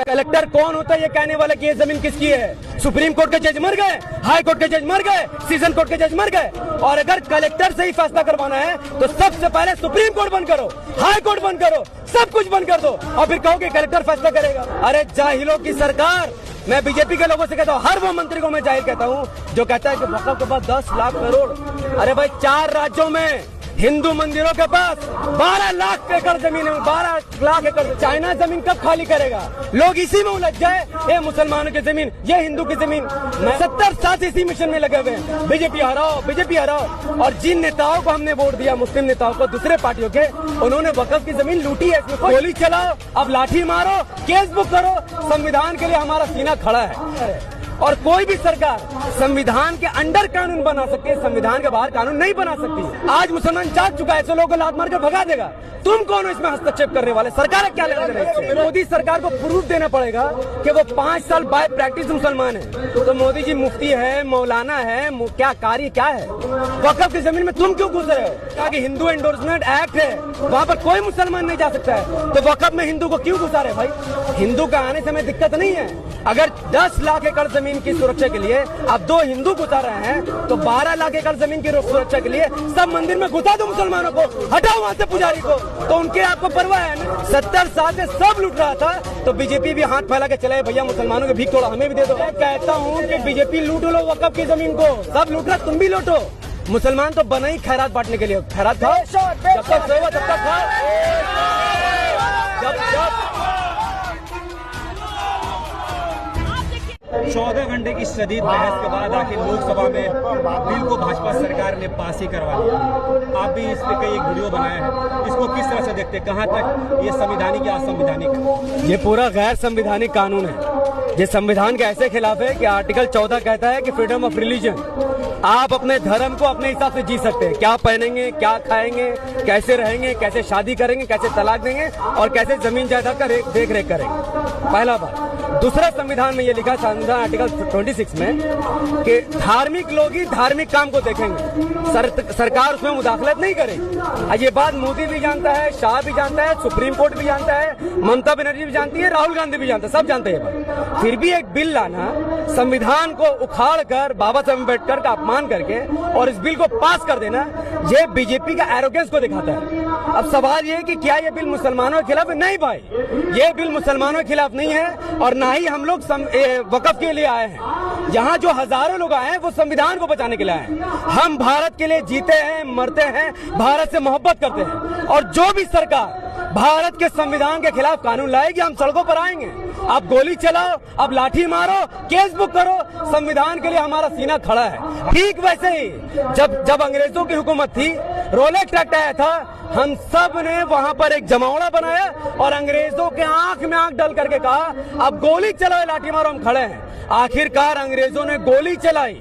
Collector कौन होता है ये कहने वाला कि ये जमीन किसकी है? सुप्रीम कोर्ट के जज मर गए, हाई कोर्ट के जज मर गए, सेशन कोर्ट के जज मर गए। और अगर कलेक्टर से ही फैसला करवाना है तो सबसे पहले सुप्रीम कोर्ट बंद करो, हाई कोर्ट बंद करो, सब कुछ बंद कर दो और फिर कहो कि कलेक्टर फैसला करेगा। अरे जाहिलों की सरकार। मैं बीजेपी के लोगों से कहता हूँ, हर वो मंत्री को मैं जाहिल कहता हूँ जो कहता है कि वक़्फ़ के पास 10 लाख करोड़। अरे भाई 4 राज्यों में हिंदू मंदिरों के पास 12 लाख एकड़ जमीन है, 12 लाख एकड़। चाइना जमीन कब खाली करेगा? लोग इसी में उलझ जाए, ये मुसलमानों की जमीन, ये हिंदू की जमीन। 70 साल से इसी मिशन में लगे हुए हैं, बीजेपी हराओ, बीजेपी हराओ। और जिन नेताओं को हमने वोट दिया, मुस्लिम नेताओं को, दूसरे पार्टियों के, उन्होंने वक़्फ़ की जमीन लूटी है। इसमें गोली चलाओ, अब लाठी मारो, केस बुक करो। संविधान के लिए हमारा सीना खड़ा है और कोई भी सरकार संविधान के अंडर कानून बना सकती है, संविधान के बाहर कानून नहीं बना सकती। आज मुसलमान जाग चुका है, ऐसे लोगों को लात मार कर भगा देगा। तुम कौन हो इसमें हस्तक्षेप करने वाले? सरकार क्या लेना देना? मोदी सरकार को प्रूफ देना पड़ेगा कि वो 5 साल बाय प्रैक्टिस मुसलमान है। तो मोदी जी मुफ्ती है, मौलाना है, क्या कार्य क्या है? वक़्फ़ की जमीन में तुम क्यों घुस रहे हो? क्या कि हिंदू एंडोर्समेंट एक्ट है, वहाँ पर कोई मुसलमान नहीं जा सकता है, तो वक़्फ़ में हिंदू को क्यों घुसा रहे? भाई हिंदू का आने से हमें दिक्कत नहीं है। अगर 10 लाख एकड़ जमीन की सुरक्षा के लिए अब 2 हिंदू घुसा रहे हैं, तो 12 लाख एकड़ जमीन की सुरक्षा के लिए सब मंदिर में घुसा दो मुसलमानों को, हटाओ वहाँ से पुजारी को। तो उनके आपको परवाह है ना? 70 साल से सब लूट रहा था, तो बीजेपी भी हाथ फैला के चले, भैया मुसलमानों के भीख थोड़ा हमें भी दे दो। मैं कहता हूँ कि बीजेपी लूट लो वक़्फ़ की जमीन को, सब लूट रहा, तुम भी लूटो। मुसलमान तो बना ही खैरात बांटने के लिए, खैरात खाओ, जब तक सोए तब तक खाओ। जब 14 घंटे की शदीद बहस के बाद आखिर लोकसभा में बिल को भाजपा सरकार ने पास ही करवा दिया। आप भी इस पे कई एक वीडियो बनाया है, इसको किस तरह से देखते हैं? कहाँ तक ये संवैधानिक या असंवैधानिक? ये पूरा गैर संविधानिक कानून है। ये संविधान के ऐसे खिलाफ है कि आर्टिकल 14 कहता है कि फ्रीडम ऑफ रिलीजन, आप अपने धर्म को अपने हिसाब से जी सकते हैं। क्या पहनेंगे, क्या खाएंगे, कैसे रहेंगे, कैसे शादी करेंगे, कैसे तलाक देंगे और कैसे जमीन जायदाद का देख रेख करेंगे, पहला बात। दूसरा, संविधान में ये लिखा, संविधान आर्टिकल 26 में कि धार्मिक लोग ही धार्मिक काम को देखेंगे, सरकार उसमें मुदाखलत नहीं करेगी। ये बात मोदी भी जानता है, शाह भी जानता है, सुप्रीम कोर्ट भी जानता है, ममता बनर्जी भी जानती है, राहुल गांधी भी जानता है, सब जानते हैं बात। फिर भी एक बिल लाना, संविधान को उखाड़ कर, बाबा साहब अम्बेडकर का अपमान करके और इस बिल को पास कर देना, ये बीजेपी का एरोगेंस को दिखाता है। अब सवाल ये है कि क्या ये बिल मुसलमानों के खिलाफ है? नहीं भाई, ये बिल मुसलमानों के खिलाफ नहीं है और ना ही हम लोग वक़्फ़ के लिए आए हैं। यहाँ जो हजारों लोग आए हैं वो संविधान को बचाने के लिए आए हैं। हम भारत के लिए जीते हैं, मरते हैं, भारत से मोहब्बत करते हैं और जो भी सरकार भारत के संविधान के खिलाफ कानून लाएगी, हम सड़कों पर आएंगे। अब गोली चलाओ, अब लाठी मारो, केस बुक करो, संविधान के लिए हमारा सीना खड़ा है। ठीक वैसे ही जब अंग्रेजों की हुकूमत थी, रोलेक्स एक्ट आया था, हम सब ने वहां पर एक जमावड़ा बनाया और अंग्रेजों के आंख में आंख डाल करके कहा अब गोली चलाओ, लाठी मारो, हम खड़े हैं। आखिरकार अंग्रेजों ने गोली चलाई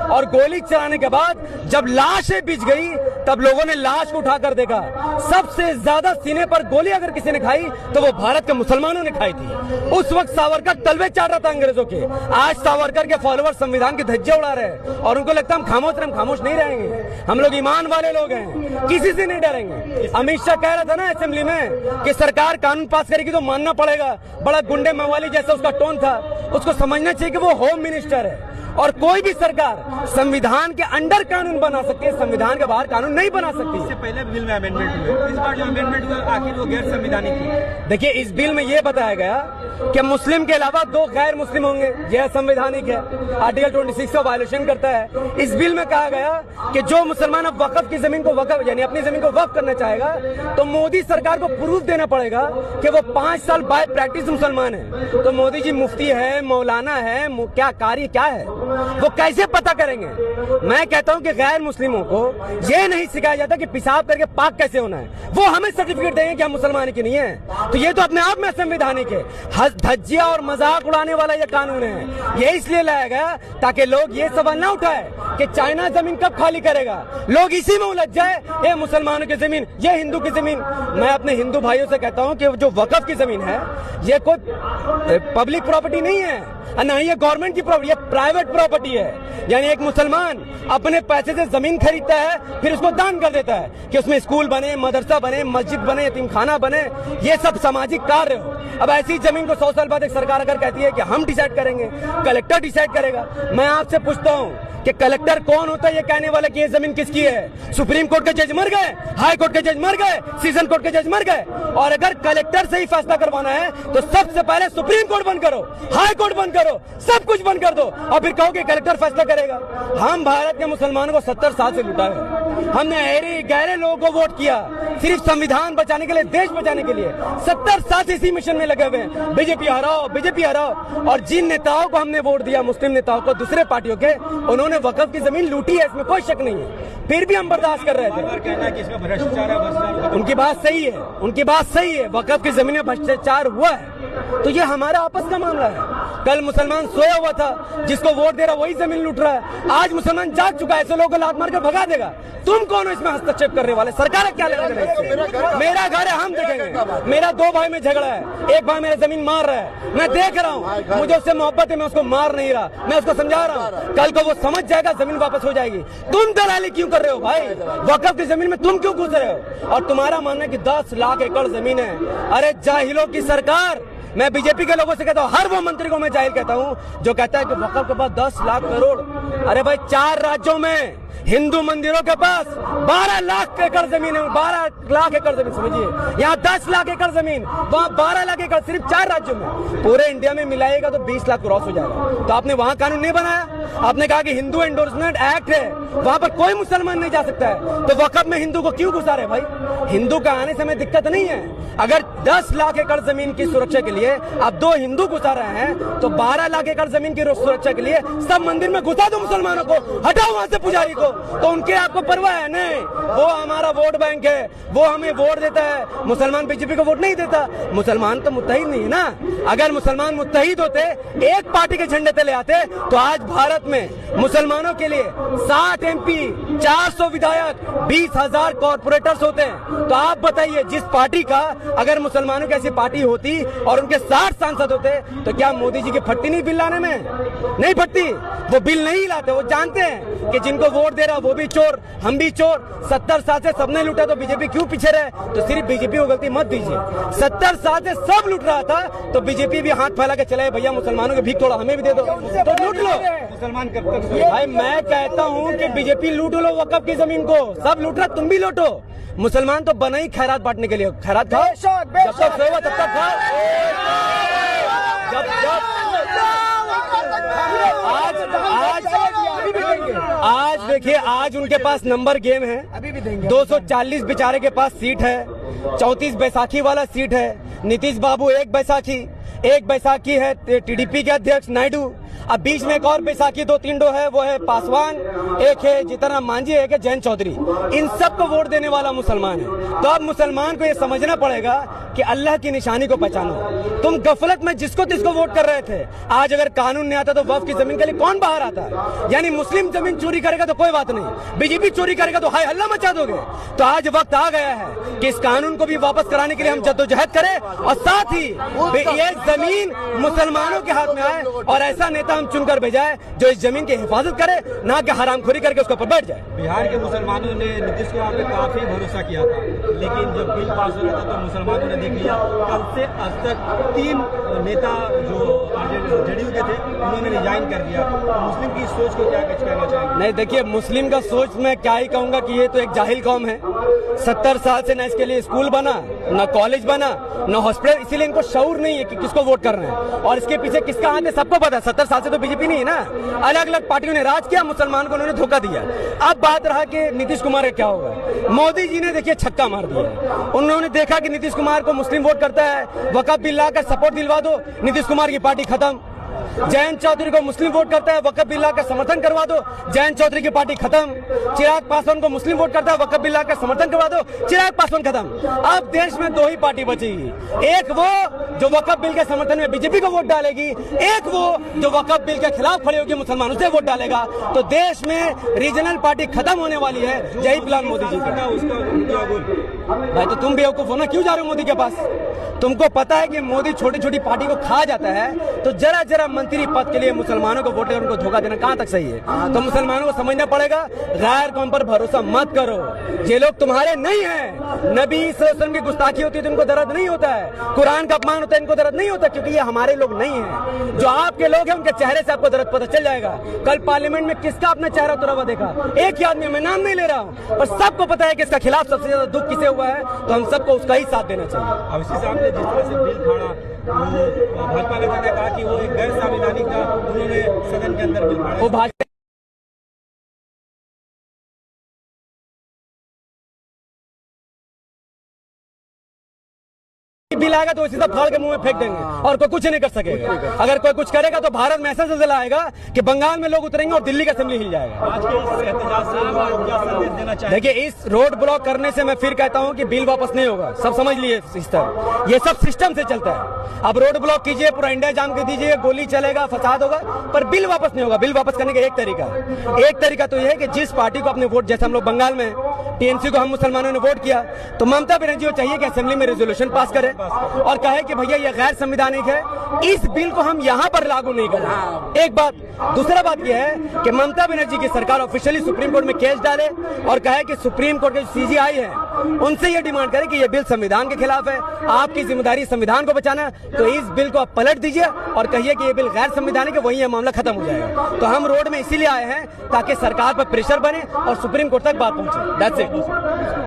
और गोली चलाने के बाद जब लाशें बिछ गई, तब लोगों ने लाश को उठाकर देखा। सबसे ज्यादा सीने पर गोली अगर किसी ने खाई तो वो भारत के मुसलमानों ने खाई थी। उस वक्त सावरकर तलवे चाट रहा था अंग्रेजों के। आज सावरकर के फॉलोअर संविधान की धज्जियां उड़ा रहे हैं और उनको लगता है हम खामोश रहे, हम खामोश नहीं रहेंगे। हम लोग ईमान वाले लोग हैं, किसी से नहीं डरेंगे। अमित शाह कह रहा था ना असेंबली में कि सरकार कानून पास करेगी तो मानना पड़ेगा, बड़ा गुंडे मवाली जैसा उसका टोन था। उसको समझना चाहिए कि वो होम मिनिस्टर है और कोई भी सरकार संविधान के अंडर कानून बना सकती है, संविधान के बाहर कानून नहीं बना सकती। इससे पहले बिल में अमेंडमेंट हुए, इस बार जो अमेंडमेंट हुआ आखिर वो गैर संवैधानिक है। देखिए, इस बिल में ये बताया गया कि मुस्लिम के अलावा 2 गैर मुस्लिम होंगे, यह संवैधानिक है, आर्टिकल 26 का वायलेशन करता है। इस बिल में कहा गया कि जो मुसलमान अब वक़्फ़ की जमीन को वक़्फ़ यानी अपनी जमीन को वक़्फ़ करना चाहेगा तो मोदी सरकार को प्रूफ देना पड़ेगा कि वो 5 साल बाय प्रैक्टिस मुसलमान है। तो मोदी जी मुफ्ती है, मौलाना है, क्या कार्य क्या है, वो कैसे पता करेंगे? मैं कहता हूं कि गैर मुस्लिमों को ये नहीं सिखाया जाता कि पेशाब करके पाक कैसे होना है, वो हमें सर्टिफिकेट देंगे कि हम मुसलमान की नहीं है। तो ये तो अपने आप में संवैधानिक है। धज्जिया और मजाक उड़ाने वाला ये कानून है। ये इसलिए लाया गया ताकि लोग ये सवाल ना उठाए कि चाइना जमीन कब खाली करेगा, लोग इसी में उलझ जाए, ये मुसलमानों की जमीन, ये हिंदू की जमीन। मैं अपने हिंदू भाइयों से कहता हूं कि जो वक़्फ़ की जमीन है ये कोई पब्लिक प्रॉपर्टी नहीं है, ना ये गवर्नमेंट की प्रॉपर्टी, ये प्राइवेट प्रॉपर्टी है। यानी एक मुसलमान अपने पैसे से जमीन खरीदता है, फिर उसको दान कर देता है कि उसमें स्कूल बने, मदरसा बने, मस्जिद बने, यतीमखाना बने, ये सब सामाजिक कार्य हो। अब ऐसी जमीन को को 100 साल बाद एक सरकार अगर कहती है कि हम डिसाइड करेंगे, कलेक्टर डिसाइड करेगा, मैं आपसे पूछता हूँ कि कलेक्टर कौन होता है ये कहने वाला कि ये जमीन किसकी है? सुप्रीम कोर्ट के जज मर गए, हाई कोर्ट के जज मर गए, सेशन कोर्ट के जज मर गए, और अगर कलेक्टर से ही फैसला करवाना है तो सबसे पहले सुप्रीम कोर्ट बंद करो, हाई कोर्ट बंद करो, सब कुछ बंद कर दो और फिर कहो कि कलेक्टर फैसला करेगा। हम भारत के मुसलमानों को 70 साल से लूटा है। हमने अहरे गहरे लोगों को वोट किया सिर्फ संविधान बचाने के लिए, देश बचाने के लिए। 70 साल से इसी मिशन में लगे हुए हैं, बीजेपी हराओ, बीजेपी हराओ। और जिन नेताओं को हमने वोट दिया, मुस्लिम नेताओं को, दूसरे पार्टियों के, उन्होंने वक्फ की जमीन लूटी है, इसमें कोई शक नहीं है, फिर भी हम बर्दाश्त कर रहे थे। कहना है कि इसमें भ्रष्टाचार है, उनकी बात सही है, उनकी बात सही है, वक्फ की जमीन में भ्रष्टाचार हुआ है तो ये हमारा आपस का मामला है। कल मुसलमान सोया हुआ था, जिसको वोट दे रहा वही जमीन लूट रहा है। आज मुसलमान जाग चुका है, ऐसे लोगों को लात मार कर भगा देगा। तुम कौन हो इसमें हस्तक्षेप करने वाले? सरकार क्या लेना देना इससे? मेरा घर है, हम देखेंगे। मेरा 2 भाई में झगड़ा है, एक भाई मेरे जमीन मार रहा है, मैं देख रहा हूँ, मुझे उससे मोहब्बत है, मैं उसको मार नहीं रहा, मैं उसको समझा रहा हूँ। कल को वो समझ जाएगा, जमीन वापस हो जाएगी। तुम दलाली क्यों कर रहे हो भाई? वक्फ की जमीन में तुम क्यों घुस रहे हो? और तुम्हारा मानना है कि 10 लाख एकड़ जमीन है। अरे जाहिलों की सरकार। मैं बीजेपी के लोगों से कहता हूँ, हर वो मंत्री को मैं जाहिल कहता हूँ जो कहता है कि वक्फ के पास 10 लाख करोड़। अरे भाई 4 राज्यों में हिंदू मंदिरों के पास 12 लाख एकड़ जमीन है, 12 लाख एकड़ जमीन समझिए। यहाँ 10 लाख एकड़ जमीन, वहाँ 12 लाख एकड़, सिर्फ 4 राज्यों में। पूरे इंडिया में मिलाएगा तो 20 लाख क्रॉस हो जाएगा। तो आपने वहाँ कानून नहीं बनाया। आपने कहा कि हिंदू एंडोर्समेंट एक्ट है, वहाँ पर कोई मुसलमान नहीं जा सकता है, तो वक्फ में हिंदू को क्यों घुसा रहे भाई? हिंदू का आने से हमें दिक्कत नहीं है। अगर 10 लाख एकड़ जमीन की सुरक्षा के लिए आप 2 हिंदू घुसा रहे हैं, तो 12 लाख एकड़ जमीन की सुरक्षा के लिए सब मंदिर में घुसा दो मुसलमानों को, हटाओ वहां से पुजारी को। तो उनके आपको परवाह है नहीं? वो हमारा वोट बैंक है, वो हमें वोट देता है। मुसलमान बीजेपी को वोट नहीं देता। मुसलमान तो मुत्तहिद नहीं है ना। अगर मुसलमान मुत्तहिद होते, एक पार्टी के झंडे तले आते, तो आज भारत में मुसलमानों के लिए 60 MP, 400 विधायक, 20,000 कॉर्पोरेटर्स होते हैं। तो आप बताइए, जिस पार्टी का अगर मुसलमानों की ऐसी पार्टी होती और उनके 60 सांसद होते, तो क्या मोदी जी की फटती नहीं बिल लाने में? नहीं फटती। वो बिल नहीं लाते। वो जानते हैं कि जिनको वोट दे रहा वो भी चोर, हम भी चोर। 70 साल से सबने लूटा, तो बीजेपी क्यों पीछे रहे? तो सिर्फ बीजेपी को गलती मत दीजिए। 70 साल से सब लूट रहा था, तो बीजेपी भी हाथ फैला के चले, भैया मुसलमानों के भीख थोड़ा हमें भी दे दो, तो लूट लो। मुसलमान कब तक? भाई मैं कहता हूँ कि बीजेपी लूट लो वक्फ की जमीन को। सब लूट रहा, तुम भी लूटो। मुसलमान तो बना ही खैरात बांटने के लिए। खैरात खाओ, जब तक सोएगा तब तक खाओ। आज देखिए, आज उनके पास नंबर गेम है। अभी भी देंगे। 240 बेचारे के पास सीट है, 34 बैसाखी वाला सीट है। नीतीश बाबू एक बैसाखी है टीडीपी के अध्यक्ष नायडू। अब बीच में एक और बैसाखी 2-3 है, वो है पासवान, एक है जीतनराम मांझी, एक है जयंत चौधरी। इन सबको वोट देने वाला मुसलमान है। तो अब मुसलमान को ये समझना पड़ेगा कि अल्लाह की निशानी को पहचानो। तुम गफलत में जिसको तिसको वोट कर रहे थे, आज अगर कानून नहीं आता तो वक्फ की जमीन के लिए कौन बाहर आता है? यानी मुस्लिम जमीन चोरी करेगा तो कोई बात नहीं, बीजेपी चोरी करेगा तो हाय हल्ला मचा दोगे। तो आज वक्त आ गया है कि इस कानून को भी वापस कराने के लिए हम जद्दोजहद करें, और साथ ही ये जमीन मुसलमानों के हाथ में आए, और ऐसा नेता हम चुनकर भेजाए जो इस जमीन की हिफाजत करे, ना कि हरामखोरी करके उसके ऊपर बैठ जाए। बिहार के मुसलमानों ने नीतीश कुमार पे काफी भरोसा किया था, लेकिन जब बिल पास हो रहा था तो मुसलमानों ने देख लिया। कल से आज तक 3 नेता जो जेडीयू के थे, उन्होंने रिजाइन कर दिया। तो मुस्लिम की सोच को क्या कुछ कहना चाहेंगे? नहीं, देखिए, मुस्लिम का सोच मैं क्या ही कहूंगा कि ये तो एक जाहिल कौम है। 70 साल से न इसके लिए स्कूल बना, न कॉलेज बना, न हॉस्पिटल, इसीलिए इनको शऊर नहीं है कि किसको वोट करना है और इसके पीछे किसका हाथ है। सबको पता है। 70 साल से तो बीजेपी नहीं है ना, अलग अलग पार्टियों ने राज किया, मुसलमान को उन्होंने धोखा दिया। अब बात रहा कि नीतीश कुमार का क्या होगा। मोदी जी ने देखिए छक्का मार दिया। उन्होंने देखा कि नीतीश कुमार को मुस्लिम वोट करता है, वक्फ बिल लाकर सपोर्ट दिलवा दो, नीतीश कुमार की पार्टी खत्म। जयंत चौधरी को मुस्लिम वोट करता है, वक्फ बिल का समर्थन करवा दो, जयंत चौधरी की पार्टी खत्म। चिराग पासवान को मुस्लिम वोट करता है, वक्फ बिल का समर्थन करवा दो, चिराग पासवान खत्म। अब देश में 2 ही पार्टी बचेगी, एक वो जो वक्फ बिल के समर्थन में बीजेपी को वोट डालेगी, एक वो जो वक्फ बिल के खिलाफ खड़े होकर मुसलमानों से वोट डालेगा। तो देश में रीजनल पार्टी खत्म होने वाली है। यही प्लान मोदी जी का। भाई तो तुम बेवकूफ हो ना, क्यों जा रहे हो मोदी के पास? तुमको पता है कि मोदी छोटी छोटी पार्टी को खा जाता है, तो जरा जरा प्रधानमंत्री पद के लिए मुसलमानों को वोट देकर उनको धोखा देना कहां तक सही है? तो मुसलमानों को समझना पड़ेगा, गैर कौम पर भरोसा मत करो। ये लोग तुम्हारे नहीं है। नबी सल्लल्लाहु अलैहि वसल्लम की गुस्ताखी होती है तो इनको दर्द नहीं होता है, कुरान का अपमान होता है इनको दर्द नहीं होता, क्योंकि ये हमारे लोग नहीं है। जो आपके लोग हैं उनके चेहरे से आपको दर्द पता चल जाएगा। कल पार्लियामेंट में किसका अपना चेहरा उतरा हुआ देखा? एक ही आदमी, मैं नाम नहीं ले रहा हूं, पर सबको पता है कि इसका खिलाफ सबसे ज्यादा दुख किसे हुआ है, तो हम सबको उसका ही साथ देना चाहिए। अब इसी साहब ने जिस तरह से बिल फाड़ा, वो भाजपा नेता ने कहा कि वो एक गैर संवैधानिक था, उन्होंने सदन के अंदर बिल फाड़ा। वो भाजपा बिल आएगा तो उसी से फाड़ के मुंह में फेंक देंगे और कोई कुछ नहीं कर सकेगा। अगर कोई कुछ करेगा तो भारत में ऐसा सिलसिला आएगा कि बंगाल में लोग उतरेंगे और दिल्ली का असेंबली हिल जाएगा। आज के इस एहतजाज से लोगों को क्या संदेश देना चाहिए? देखिए, इस रोड ब्लॉक करने से मैं फिर कहता हूं कि बिल वापस नहीं होगा। सब समझ लिए सिस्टम, ये सब सिस्टम से चलता है। अब रोड ब्लॉक कीजिए, पूरा इंडिया जाम कर दीजिए, गोली चलेगा, फसाद होगा, पर बिल वापस नहीं होगा। बिल वापस करने का एक तरीका तो यह है कि जिस पार्टी को अपने वोट, जैसे हम लोग बंगाल में टीएमसी को हम मुसलमानों ने वोट किया, तो ममता बनर्जी को चाहिए कि असेंबली में रेजोल्यूशन पास करे और कहे कि भैया ये गैर संवैधानिक है, इस बिल को हम यहाँ पर लागू नहीं करें। एक बात। दूसरा बात यह है कि ममता बनर्जी की सरकार ऑफिशियली सुप्रीम कोर्ट में केस डाले और कहे कि सुप्रीम कोर्ट के सीजीआई है उनसे ये डिमांड करे कि ये बिल संविधान के खिलाफ है, आपकी जिम्मेदारी संविधान को बचाना, तो इस बिल को आप पलट दीजिए और कहिए कि ये बिल गैर संवैधानिक है, वही मामला खत्म हो जाएगा। तो हम रोड में इसीलिए आए हैं ताकि सरकार पर प्रेशर बने और सुप्रीम कोर्ट तक बात पहुंचे। That's it.